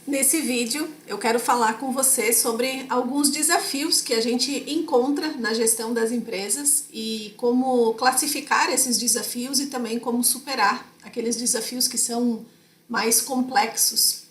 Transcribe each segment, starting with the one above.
Nesse vídeo eu quero falar com você sobre alguns desafios que a gente encontra na gestão das empresas e como classificar esses desafios e também como superar aqueles desafios que são mais complexos.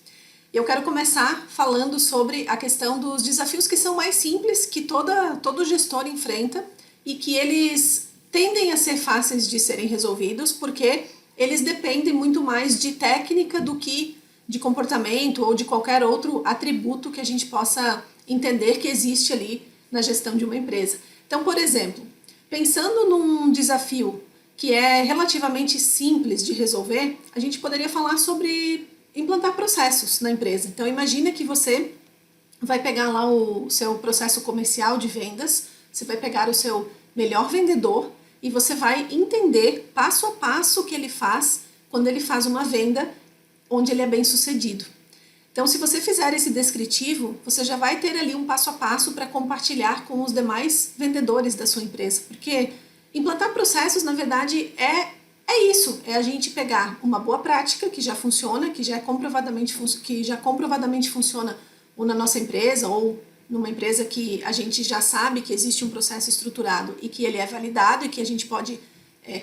Eu quero começar falando sobre a questão dos desafios que são mais simples, que todo gestor enfrenta e que eles tendem a ser fáceis de serem resolvidos porque eles dependem muito mais de técnica do que de comportamento ou de qualquer outro atributo que a gente possa entender que existe ali na gestão de uma empresa. Então, por exemplo, pensando num desafio que é relativamente simples de resolver, a gente poderia falar sobre implantar processos na empresa. Então, imagina que você vai pegar lá o seu processo comercial de vendas, você vai pegar o seu melhor vendedor e você vai entender passo a passo o que ele faz quando ele faz uma venda onde ele é bem sucedido. Então, se você fizer esse descritivo, você já vai ter ali um passo a passo para compartilhar com os demais vendedores da sua empresa, porque implantar processos, na verdade, é isso, é a gente pegar uma boa prática que já funciona, que já comprovadamente funciona ou na nossa empresa ou numa empresa que a gente já sabe que existe um processo estruturado e que ele é validado e que a gente pode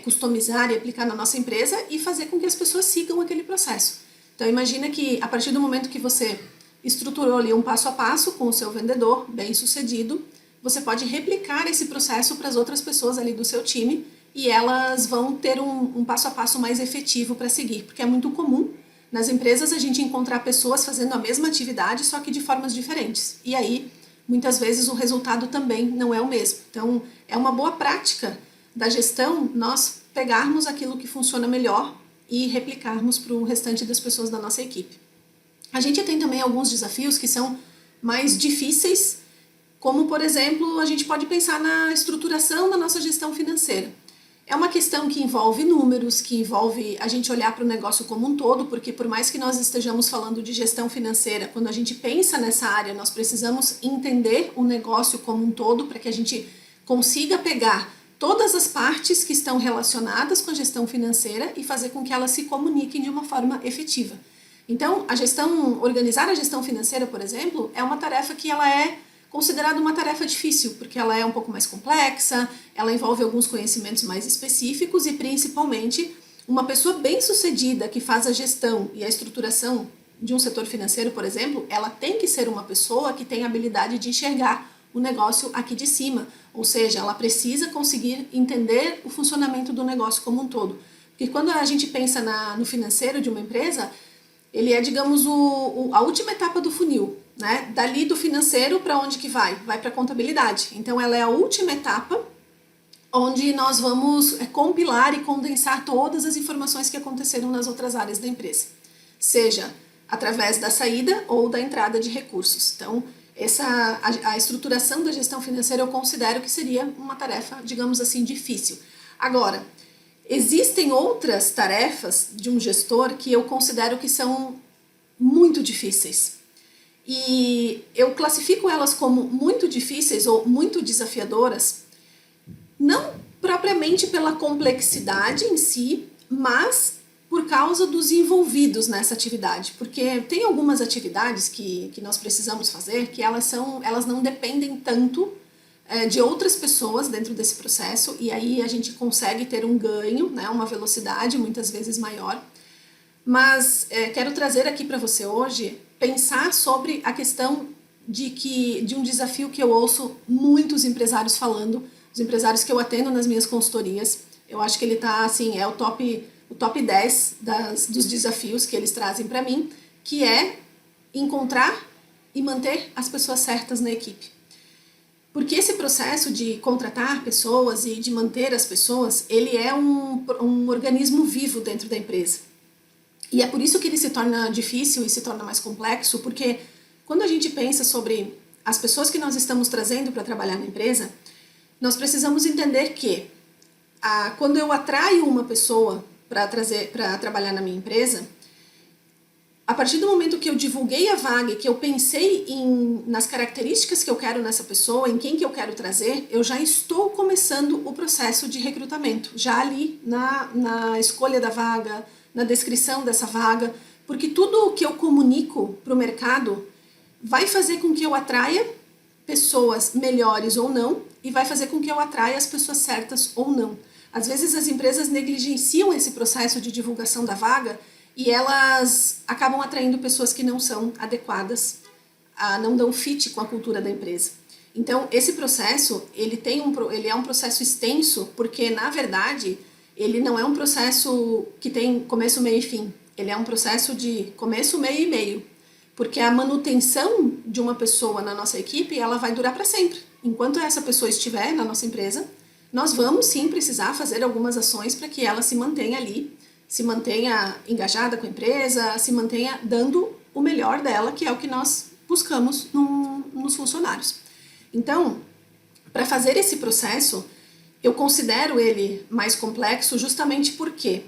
customizar e aplicar na nossa empresa e fazer com que as pessoas sigam aquele processo. Então imagina que a partir do momento que você estruturou ali um passo a passo com o seu vendedor bem sucedido, você pode replicar esse processo para as outras pessoas ali do seu time e elas vão ter um passo a passo mais efetivo para seguir, porque é muito comum nas empresas a gente encontrar pessoas fazendo a mesma atividade, só que de formas diferentes. E aí, muitas vezes, o resultado também não é o mesmo. Então, é uma boa prática da gestão nós pegarmos aquilo que funciona melhor e replicarmos para o restante das pessoas da nossa equipe. A gente tem também alguns desafios que são mais difíceis, como, por exemplo, a gente pode pensar na estruturação da nossa gestão financeira. É uma questão que envolve números, que envolve a gente olhar para o negócio como um todo, porque por mais que nós estejamos falando de gestão financeira, quando a gente pensa nessa área, nós precisamos entender o negócio como um todo para que a gente consiga pegar todas as partes que estão relacionadas com a gestão financeira e fazer com que elas se comuniquem de uma forma efetiva. Então, organizar a gestão financeira, por exemplo, é uma tarefa que ela é considerada uma tarefa difícil, porque ela é um pouco mais complexa, ela envolve alguns conhecimentos mais específicos e, principalmente, uma pessoa bem-sucedida que faz a gestão e a estruturação de um setor financeiro, por exemplo, ela tem que ser uma pessoa que tem a habilidade de enxergar o negócio aqui de cima, ou seja, ela precisa conseguir entender o funcionamento do negócio como um todo. Porque quando a gente pensa no financeiro de uma empresa, ele é, digamos, a última etapa do funil, né? Dali do financeiro para onde que vai? Vai para a contabilidade. Então ela é a última etapa onde nós vamos compilar e condensar todas as informações que aconteceram nas outras áreas da empresa, seja através da saída ou da entrada de recursos. Então, a estruturação da gestão financeira eu considero que seria uma tarefa, digamos assim, difícil. Agora, existem outras tarefas de um gestor que eu considero que são muito difíceis. E eu classifico elas como muito difíceis ou muito desafiadoras, não propriamente pela complexidade em si, mas por causa dos envolvidos nessa atividade. Porque tem algumas atividades que nós precisamos fazer que elas não dependem tanto de outras pessoas dentro desse processo, e aí a gente consegue ter um ganho, né, uma velocidade muitas vezes maior. Mas quero trazer aqui para você hoje, pensar sobre a questão de um desafio que eu ouço muitos empresários falando, os empresários que eu atendo nas minhas consultorias. Eu acho que ele está assim, é o top 10 dos desafios que eles trazem para mim, que é encontrar e manter as pessoas certas na equipe. Porque esse processo de contratar pessoas e de manter as pessoas, ele é um organismo vivo dentro da empresa. E é por isso que ele se torna difícil e se torna mais complexo, porque quando a gente pensa sobre as pessoas que nós estamos trazendo para trabalhar na empresa, nós precisamos entender que quando eu atraio uma pessoa para trabalhar na minha empresa, a partir do momento que eu divulguei a vaga e que eu pensei nas características que eu quero nessa pessoa, em quem que eu quero trazer, eu já estou começando o processo de recrutamento, já ali na escolha da vaga, na descrição dessa vaga, porque tudo o que eu comunico para o mercado vai fazer com que eu atraia pessoas melhores ou não, e vai fazer com que eu atraia as pessoas certas ou não. Às vezes as empresas negligenciam esse processo de divulgação da vaga e elas acabam atraindo pessoas que não são adequadas, não dão fit com a cultura da empresa. Então, esse processo, ele é um processo extenso, porque, na verdade, ele não é um processo que tem começo, meio e fim. Ele é um processo de começo, meio e meio. Porque a manutenção de uma pessoa na nossa equipe, ela vai durar para sempre. Enquanto essa pessoa estiver na nossa empresa, nós vamos sim precisar fazer algumas ações para que ela se mantenha ali, se mantenha engajada com a empresa, se mantenha dando o melhor dela, que é o que nós buscamos nos funcionários. Então, para fazer esse processo, eu considero ele mais complexo justamente porque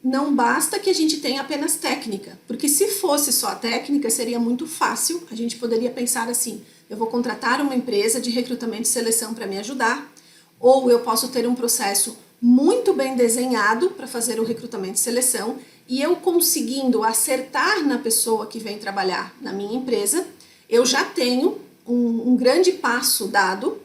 não basta que a gente tenha apenas técnica, porque se fosse só a técnica seria muito fácil, a gente poderia pensar assim, eu vou contratar uma empresa de recrutamento e seleção para me ajudar, ou eu posso ter um processo muito bem desenhado para fazer o recrutamento e seleção, e eu conseguindo acertar na pessoa que vem trabalhar na minha empresa, eu já tenho um grande passo dado,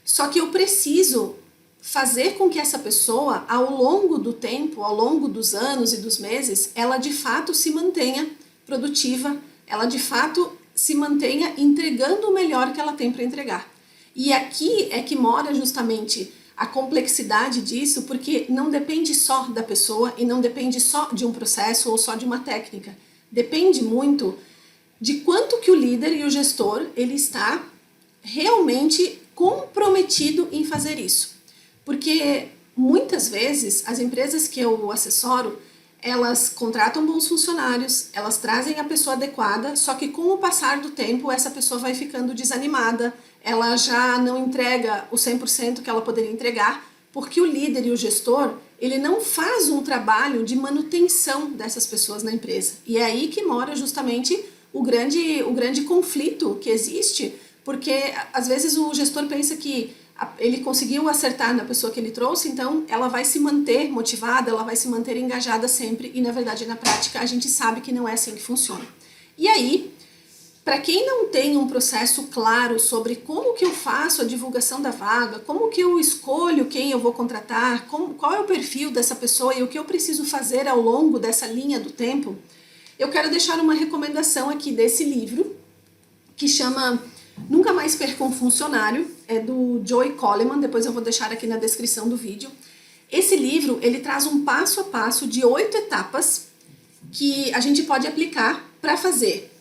só que eu preciso fazer com que essa pessoa, ao longo do tempo, ao longo dos anos e dos meses, ela de fato se mantenha produtiva, ela de fato se mantenha entregando o melhor que ela tem para entregar. E aqui é que mora justamente a complexidade disso, porque não depende só da pessoa e não depende só de um processo ou só de uma técnica. Depende muito de quanto que o líder e o gestor ele está realmente comprometido em fazer isso. Porque muitas vezes as empresas que eu assessoro, elas contratam bons funcionários, elas trazem a pessoa adequada, só que com o passar do tempo essa pessoa vai ficando desanimada, ela já não entrega o 100% que ela poderia entregar, porque o líder e o gestor, ele não faz um trabalho de manutenção dessas pessoas na empresa. E é aí que mora justamente o grande conflito que existe, porque às vezes o gestor pensa que ele conseguiu acertar na pessoa que ele trouxe, então ela vai se manter motivada, ela vai se manter engajada sempre, e na verdade na prática a gente sabe que não é assim que funciona. E aí, para quem não tem um processo claro sobre como que eu faço a divulgação da vaga, como que eu escolho quem eu vou contratar, qual é o perfil dessa pessoa e o que eu preciso fazer ao longo dessa linha do tempo, eu quero deixar uma recomendação aqui desse livro, que chama Nunca Mais Perca um Funcionário, é do Joey Coleman, depois eu vou deixar aqui na descrição do vídeo. Esse livro, ele traz um passo a passo de 8 etapas que a gente pode aplicar para fazer,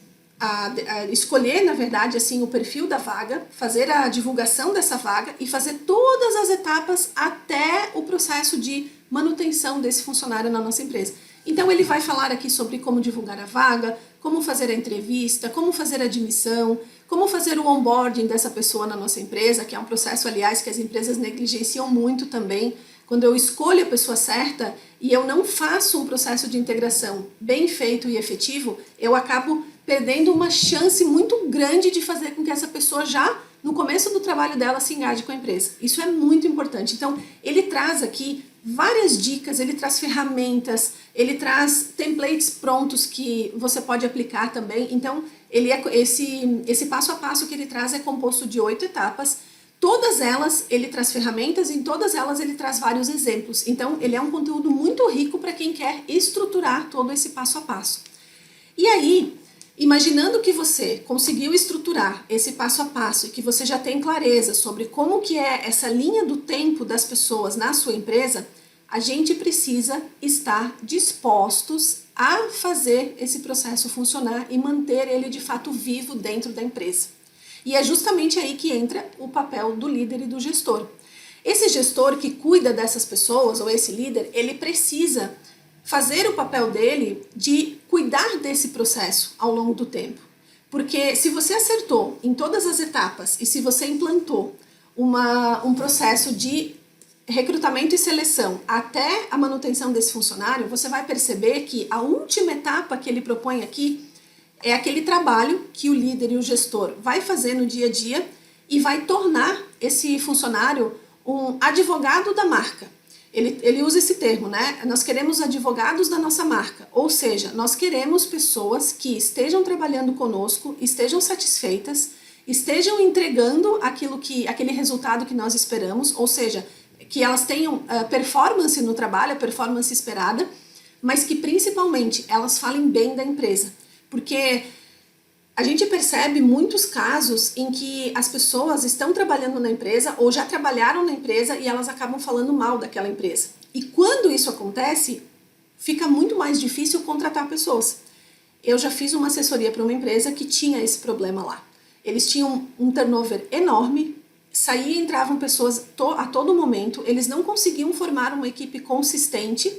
escolher, na verdade, assim, o perfil da vaga, fazer a divulgação dessa vaga e fazer todas as etapas até o processo de manutenção desse funcionário na nossa empresa. Então ele vai falar aqui sobre como divulgar a vaga, como fazer a entrevista, como fazer a admissão, como fazer o onboarding dessa pessoa na nossa empresa, que é um processo, aliás, que as empresas negligenciam muito também. Quando eu escolho a pessoa certa e eu não faço um processo de integração bem feito e efetivo, eu acabo perdendo uma chance muito grande de fazer com que essa pessoa já, no começo do trabalho dela, se engaje com a empresa. Isso é muito importante. Então, ele traz aqui várias dicas, ele traz ferramentas, ele traz templates prontos que você pode aplicar também. Então, esse passo a passo que ele traz é composto de 8 etapas. Todas elas ele traz ferramentas, em todas elas ele traz vários exemplos. Então, ele é um conteúdo muito rico para quem quer estruturar todo esse passo a passo. E aí, imaginando que você conseguiu estruturar esse passo a passo e que você já tem clareza sobre como que é essa linha do tempo das pessoas na sua empresa, a gente precisa estar dispostos a fazer esse processo funcionar e manter ele de fato vivo dentro da empresa. E é justamente aí que entra o papel do líder e do gestor. Esse gestor que cuida dessas pessoas, ou esse líder, ele precisa fazer o papel dele de cuidar desse processo ao longo do tempo. Porque se você acertou em todas as etapas e se você implantou um processo de recrutamento e seleção até a manutenção desse funcionário, você vai perceber que a última etapa que ele propõe aqui é aquele trabalho que o líder e o gestor vai fazer no dia a dia e vai tornar esse funcionário um advogado da marca. ele usa esse termo, né? Nós queremos advogados da nossa marca, ou seja, nós queremos pessoas que estejam trabalhando conosco, estejam satisfeitas, estejam entregando aquele resultado que nós esperamos, ou seja, que elas tenham performance no trabalho, a performance esperada, mas que principalmente elas falem bem da empresa, porque a gente percebe muitos casos em que as pessoas estão trabalhando na empresa ou já trabalharam na empresa e elas acabam falando mal daquela empresa. E quando isso acontece, fica muito mais difícil contratar pessoas. Eu já fiz uma assessoria para uma empresa que tinha esse problema lá. Eles tinham um turnover enorme, saía e entravam pessoas a todo momento, eles não conseguiam formar uma equipe consistente.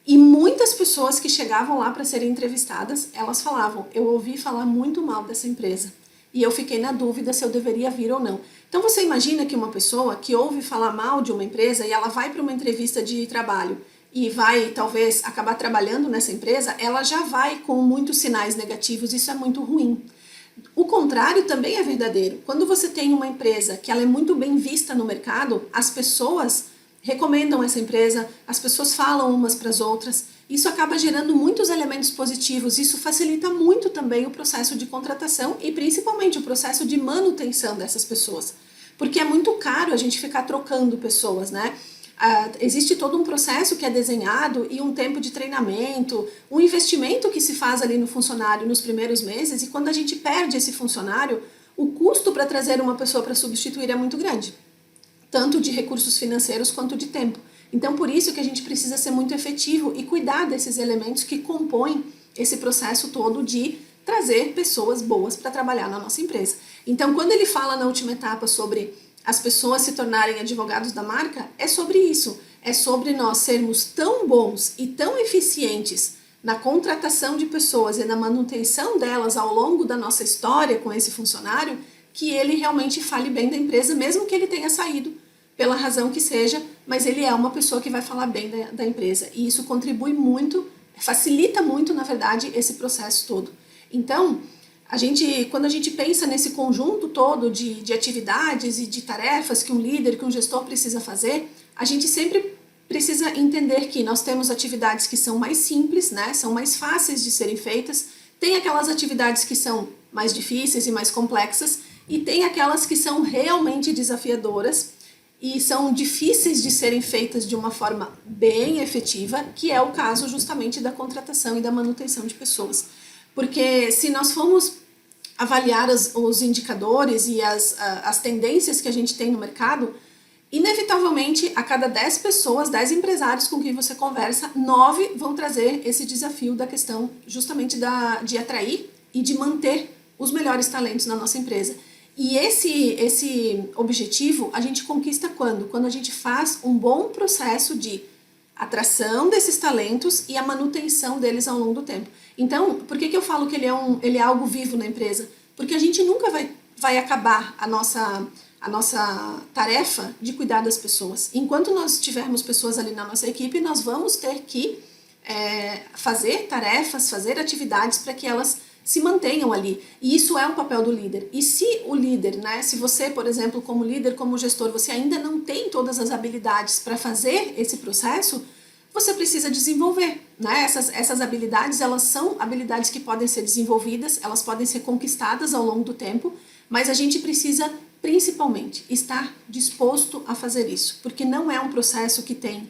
E muitas pessoas que chegavam lá para serem entrevistadas, elas falavam, eu ouvi falar muito mal dessa empresa e eu fiquei na dúvida se eu deveria vir ou não. Então você imagina que uma pessoa que ouve falar mal de uma empresa e ela vai para uma entrevista de trabalho e vai talvez acabar trabalhando nessa empresa, ela já vai com muitos sinais negativos, isso é muito ruim. O contrário também é verdadeiro. Quando você tem uma empresa que ela é muito bem vista no mercado, as pessoas recomendam essa empresa, as pessoas falam umas para as outras, isso acaba gerando muitos elementos positivos, isso facilita muito também o processo de contratação e principalmente o processo de manutenção dessas pessoas, porque é muito caro a gente ficar trocando pessoas, né? Existe todo um processo que é desenhado e um tempo de treinamento, um investimento que se faz ali no funcionário nos primeiros meses, e quando a gente perde esse funcionário, o custo para trazer uma pessoa para substituir é muito grande, tanto de recursos financeiros quanto de tempo. Então, por isso que a gente precisa ser muito efetivo e cuidar desses elementos que compõem esse processo todo de trazer pessoas boas para trabalhar na nossa empresa. Então, quando ele fala na última etapa sobre as pessoas se tornarem advogados da marca, é sobre isso. É sobre nós sermos tão bons e tão eficientes na contratação de pessoas e na manutenção delas ao longo da nossa história com esse funcionário, que ele realmente fale bem da empresa, mesmo que ele tenha saído pela razão que seja, mas ele é uma pessoa que vai falar bem da empresa. E isso contribui muito, facilita muito, na verdade, esse processo todo. Então, quando a gente pensa nesse conjunto todo de atividades e de tarefas que um líder, que um gestor precisa fazer, a gente sempre precisa entender que nós temos atividades que são mais simples, né, são mais fáceis de serem feitas, tem aquelas atividades que são mais difíceis e mais complexas, e tem aquelas que são realmente desafiadoras e são difíceis de serem feitas de uma forma bem efetiva, que é o caso justamente da contratação e da manutenção de pessoas. Porque se nós formos avaliar os indicadores e as tendências que a gente tem no mercado, inevitavelmente, a cada 10 pessoas, 10 empresários com quem você conversa, 9 vão trazer esse desafio da questão justamente de atrair e de manter os melhores talentos na nossa empresa. E esse objetivo a gente conquista quando? Quando a gente faz um bom processo de atração desses talentos e a manutenção deles ao longo do tempo. Então, por que eu falo que ele é algo vivo na empresa? Porque a gente nunca vai acabar a nossa tarefa de cuidar das pessoas. Enquanto nós tivermos pessoas ali na nossa equipe, nós vamos ter que fazer tarefas, fazer atividades para que elas se mantenham ali. E isso é um papel do líder. E se o líder, né, se você, por exemplo, como líder, como gestor, você ainda não tem todas as habilidades para fazer esse processo, você precisa desenvolver, né? Essas habilidades, elas são habilidades que podem ser desenvolvidas, elas podem ser conquistadas ao longo do tempo, mas a gente precisa, principalmente, estar disposto a fazer isso, porque não é um processo que tem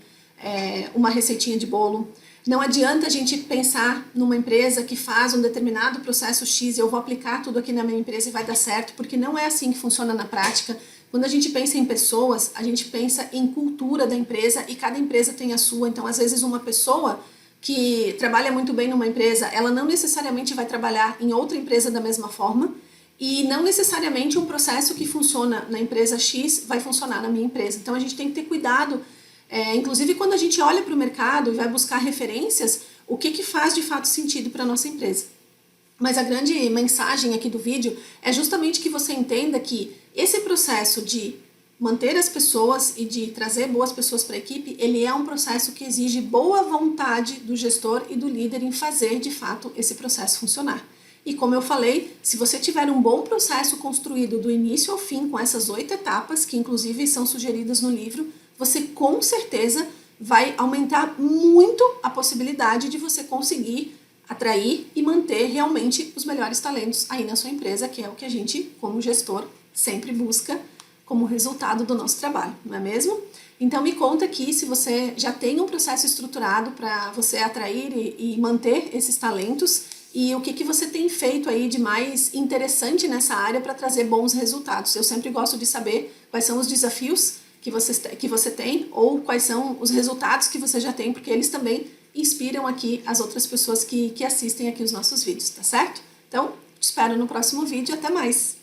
uma receitinha de bolo. Não adianta a gente pensar numa empresa que faz um determinado processo X e eu vou aplicar tudo aqui na minha empresa e vai dar certo, porque não é assim que funciona na prática. Quando a gente pensa em pessoas, a gente pensa em cultura da empresa e cada empresa tem a sua. Então, às vezes, uma pessoa que trabalha muito bem numa empresa, ela não necessariamente vai trabalhar em outra empresa da mesma forma e não necessariamente um processo que funciona na empresa X vai funcionar na minha empresa. Então, a gente tem que ter cuidado. Inclusive, quando a gente olha para o mercado e vai buscar referências, o que faz de fato sentido para a nossa empresa. Mas a grande mensagem aqui do vídeo é justamente que você entenda que esse processo de manter as pessoas e de trazer boas pessoas para a equipe, ele é um processo que exige boa vontade do gestor e do líder em fazer de fato esse processo funcionar. E como eu falei, se você tiver um bom processo construído do início ao fim com essas 8 etapas, que inclusive são sugeridas no livro, você com certeza vai aumentar muito a possibilidade de você conseguir atrair e manter realmente os melhores talentos aí na sua empresa, que é o que a gente, como gestor, sempre busca como resultado do nosso trabalho, não é mesmo? Então me conta aqui se você já tem um processo estruturado para você atrair e manter esses talentos e o que você tem feito aí de mais interessante nessa área para trazer bons resultados. Eu sempre gosto de saber quais são os desafios que você tem ou quais são os resultados que você já tem, porque eles também inspiram aqui as outras pessoas que assistem aqui os nossos vídeos, tá certo? Então, te espero no próximo vídeo, até mais!